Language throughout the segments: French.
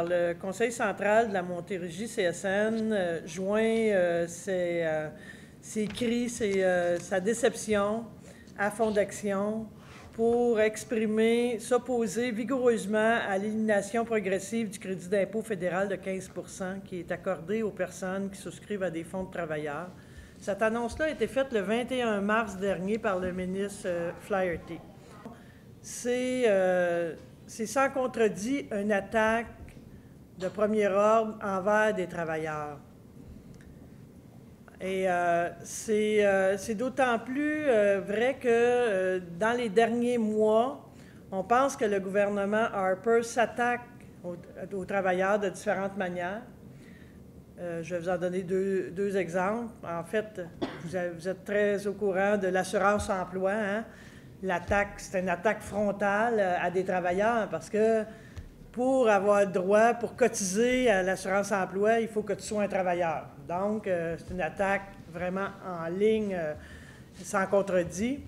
Le Conseil central de la Montérégie CSN joint ses cris, sa déception à Fonds d'Action pour s'opposer vigoureusement à l'élimination progressive du crédit d'impôt fédéral de 15 % qui est accordé aux personnes qui souscrivent à des fonds de travailleurs. Cette annonce-là a été faite le 21 mars dernier par le ministre Flaherty. C'est sans contredit une attaque de premier ordre envers des travailleurs. Et c'est d'autant plus vrai que dans les derniers mois, on pense que le gouvernement Harper s'attaque aux travailleurs de différentes manières. Je vais vous en donner deux exemples. En fait, vous êtes très au courant de l'assurance-emploi, hein? L'attaque, c'est une attaque frontale à des travailleurs parce que pour avoir droit, pour cotiser à l'assurance-emploi, il faut que tu sois un travailleur. Donc, c'est une attaque vraiment en ligne, sans contredit.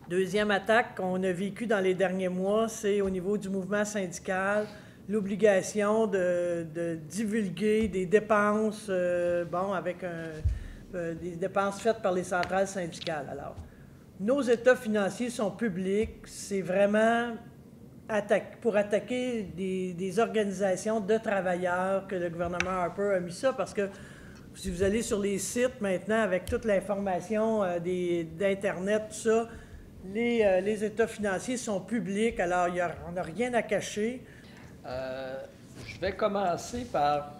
Deuxième attaque qu'on a vécue dans les derniers mois, c'est au niveau du mouvement syndical, l'obligation de divulguer des dépenses, avec des dépenses faites par les centrales syndicales. Alors, nos états financiers sont publics, c'est vraiment pour attaquer des organisations de travailleurs que le gouvernement Harper a mis ça, parce que si vous allez sur les sites maintenant, avec toute l'information d'Internet, tout ça, les états financiers sont publics, alors on n'a rien à cacher. Je vais commencer par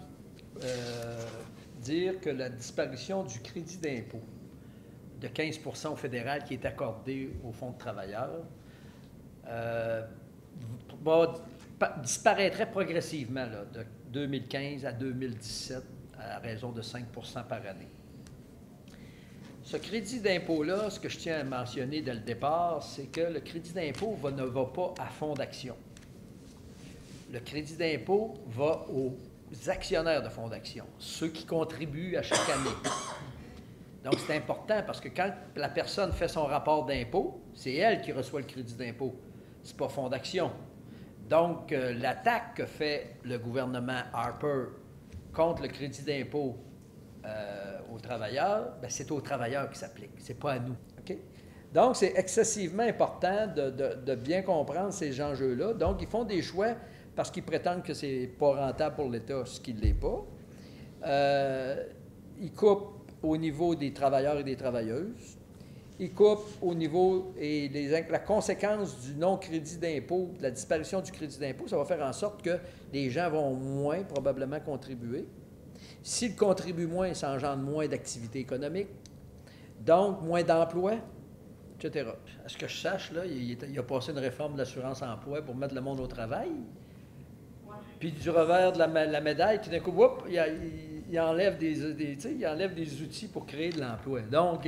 dire que la disparition du crédit d'impôt de 15 % au fédéral qui est accordé au Fonds de travailleurs disparaîtrait progressivement là, de 2015 à 2017 à raison de 5 % par année. Ce crédit d'impôt-là, ce que je tiens à mentionner dès le départ, c'est que le crédit d'impôt ne va pas à Fonds d'Action. Le crédit d'impôt va aux actionnaires de Fonds d'Action, ceux qui contribuent à chaque année. Donc, c'est important parce que quand la personne fait son rapport d'impôt, c'est elle qui reçoit le crédit d'impôt. Ce n'est pas Fonds d'Action. Donc, l'attaque que fait le gouvernement Harper contre le crédit d'impôt aux travailleurs, c'est aux travailleurs qui s'applique, ce n'est pas à nous. Okay? Donc, c'est excessivement important de bien comprendre ces enjeux-là. Donc, ils font des choix parce qu'ils prétendent que ce n'est pas rentable pour l'État, ce qui ne l'est pas. Ils coupent au niveau des travailleurs et des travailleuses. Ils coupent au niveau et la conséquence du non-crédit d'impôt, de la disparition du crédit d'impôt, ça va faire en sorte que les gens vont moins probablement contribuer. S'ils contribuent moins, ça engendre moins d'activité économique, donc moins d'emplois, etc. À ce que je sache, là, il a passé une réforme de l'assurance-emploi pour mettre le monde au travail. Ouais. Puis du revers de la médaille, tout d'un coup, il enlève des outils pour créer de l'emploi. Donc,